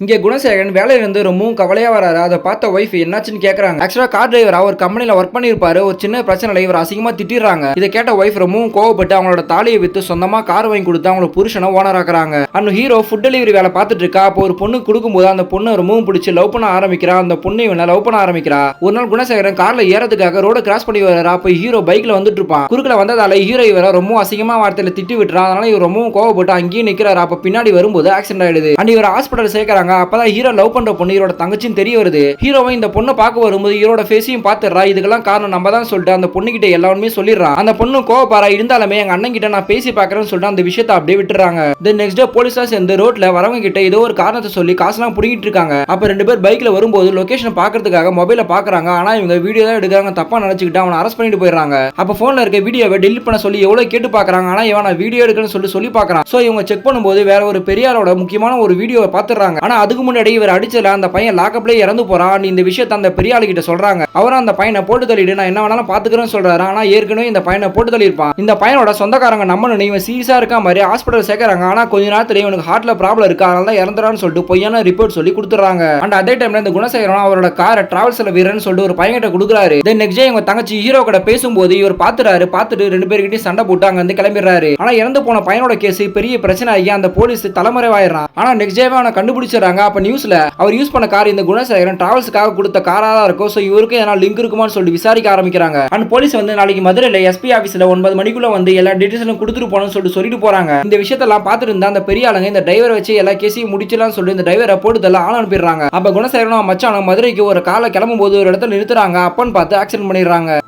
இங்க குணசேகரன் வேலையில இருந்து ரொம்பவும் கவலையா வராரு. அதை பார்த்த ஒய்ஃப் என்னாச்சுன்னு கேக்குறாங்க. ஆக்சுவலா கார் டிரைவரா ஒரு கம்பெனில ஒர்க் பண்ணிருப்பாரு. ஒரு சின்ன பிரச்சனைல இவர் அசிங்கமா திட்டிடுறாங்க. இதை கேட்ட ஒய்ஃப் ரொம்பவும் கோவப்பட்டு அவங்களோட தாலியை வித்து சொந்தமா கார் வாங்கி கொடுத்து அவங்களோட புருஷனை ஓனர் ஆக்குறாங்க. அந்த ஹீரோ ஃபுட் டெலிவரி வேலை பார்த்துட்டு இருக்கா. அப்போ ஒரு பொண்ணு கொடுக்கும்போது அந்த பொண்ணு ரொம்பவும் பிடிச்சி லவ் பண்ண ஆரம்பிக்கிறா. அந்த பொண்ணு இவனை லவ் பண்ண ஆரம்பிக்கிறா. ஒரு நாள் குணசேகரன் கார்ல ஏறதுக்காக ரோட கிராஸ் பண்ணி வர்றாரு. அப்ப ஹீரோ பைக்ல வந்துட்டு இருப்பான். குறுக்கல வந்ததால ஹீரோ இவரை ரொம்ப அசிங்கமா வார்த்தையில திட்டி விட்டுறான். அதனால இவர் ரொம்பவும் கோவப்பட்டு அங்கேயே நிக்கிறாரு. அப்ப பின்னாடி வரும்போது ஆக்சிடென்ட் ஆயிடுது. அண்ட் இவர் ஹாஸ்பிட்டல் சேர்க்கறாங்க. அப்பதான் ஹீரோ லவ் பண்ற பொண்ணு இவரோட தங்கச்சின்னு தெரிய வருது. ஹீரோவை இந்த பொண்ணை பார்க்க வரும்போது ஹீரோட ஃபேஸையும் பார்த்துறா. இதுக்கெல்லாம் காரணம் நம்ம தான் சொல்லிட்டு அந்த பொண்ணு கிட்ட எல்லாமே சொல்லிடுறான். அந்த பொண்ணு கோவப்பாரா இருந்தாலுமே எங்க அண்ணன் கிட்ட நான் பேசி பார்க்கறேன்னு சொல்லிட்டு அந்த விஷயத்தை அப்படியே விட்டுறாங்க. தென் நெக்ஸ்ட் டே போலீஸா சேர்ந்து ரோட்ல வரவங்க கிட்ட ஏதோ ஒரு காரணத்தை சொல்லி காசுலாம் புடிங்கிட்டு இருக்காங்க. அப்ப ரெண்டு பேர் பைக்ல வரும்போது லொகேஷன் பாக்குறதுக்காக மொபைல பாக்குறாங்க. ஆனா இவங்க வீடியோ தான் எடுக்கிறாங்க. தப்பா நினைச்சுக்கிட்டு அவனை அரெஸ்ட் பண்ணிட்டு போயிடுறாங்க. அப்ப போன்ல இருக்க வீடியோவை டெலிட் பண்ண சொல்லி எவ்வளவு கேட்டு பாக்குறாங்க. ஆனா இவன் வீடியோ எடுக்கணும்னு சொல்லி பாக்குறான். சோ இவங்க செக் பண்ணும்போது வேற ஒரு பெரியாரோட முக்கியமான ஒரு வீடியோவை பாத்துறாங்க. ஆனா அதுக்கு முன்னாடி இவர் அடிச்சல அந்த பையன் லாக்அப்ல இறந்து போறான். இந்த விஷயத்தை அந்த பெரியாளு கிட்ட சொல்றாங்க. அவரும் அந்த பையனை போட்டு தள்ளிட்டு நான் என்ன வேணாலும் பாத்துக்கிறேன்னு சொல்றாரு. ஆனா ஏற்கனவே இந்த பையனை போட்டு தள்ளிருப்பான். இந்த பையனோட சொந்தக்காரங்க நம்ம இவன் சீரியஸா இருக்கா மாதிரி ஹாஸ்பிட்டல் சேர்க்கறாங்க. ஆனா கொஞ்ச நேரத்துல இவனுக்கு ஹார்ட்ல ப்ராப்ளம் இருக்கு, அதனால தான் இறந்துறான்னு சொல்லிட்டு பொய்யான ரிப்போர்ட் சொல்லி கொடுத்துறாங்க. அண்ட் அதே டைம்ல இந்த குணசேகரன் அவரோட காரை டிராவல்ஸ்ல வீரன்னு சொல்லிட்டு ஒரு பையன்கிட்ட கொடுக்குறாரு. தென் நெக்ஸ்ட் டே இவங்க தங்கச்சி ஹீரோ கூட பேசும்போது இவர் பார்த்துட்டு ரெண்டு பேர்கிட்டயும் சண்டை போட்டு அங்க இருந்து கிளம்பிடுறாரு. ஆனா இறந்து போன பையனோட கேஸ் பெரிய பிரச்சனை ஆகி அந்த போலீஸ் தலைமறைவாயிடுறான். ஆனா நெக்ஸ்ட் டேவே அவனை கண்டுபிடிச்சிடறாங்க. அப்ப நியூஸ்ல அவர் யூஸ் பண்ண கார் இந்த குணசேகரன் டிராவல்ஸ்க்காக கொடுத்த காரா தான் இருக்கும். சோ இவருக்கு ஏன்னா லிங்க் இருக்குமான்னு சொல்லி விசாரிக்க ஆரம்பிக்கிறாங்க. அண்ட் போலீஸ் வந்து நாளைக்கு மதுரையில எஸ்பி ஆபீஸ்ல 9 மணிக்குள்ள வந்து எல்லா டீடைல்ஸும் கொடுத்துட்டு போனோம்னு சொல்லிட்டு போறாங்க. இந்த விஷயத்தெல்லாம் பார்த்துட்டு இருந்தா அந்த பெரிய ஆளுங்க இந்த டிரைவரை வச்சு எல்லா கேஸையும் முடிச்சலாம்னு சொல்லி இந்த டிரைவரை போட்டுதெல்லாம் ஆள் அனுப்பிடுறாங்க. அப்ப குணசேகரனும் மச்சானும் மதுரைக்கு ஒரு காலை கிளம்பும் போது ஒரு இடத்துல நிறுத்துறாங்க. அப்பன்னு பார்த்து ஆக்சிடென்ட் பண்ணிடுறாங்க.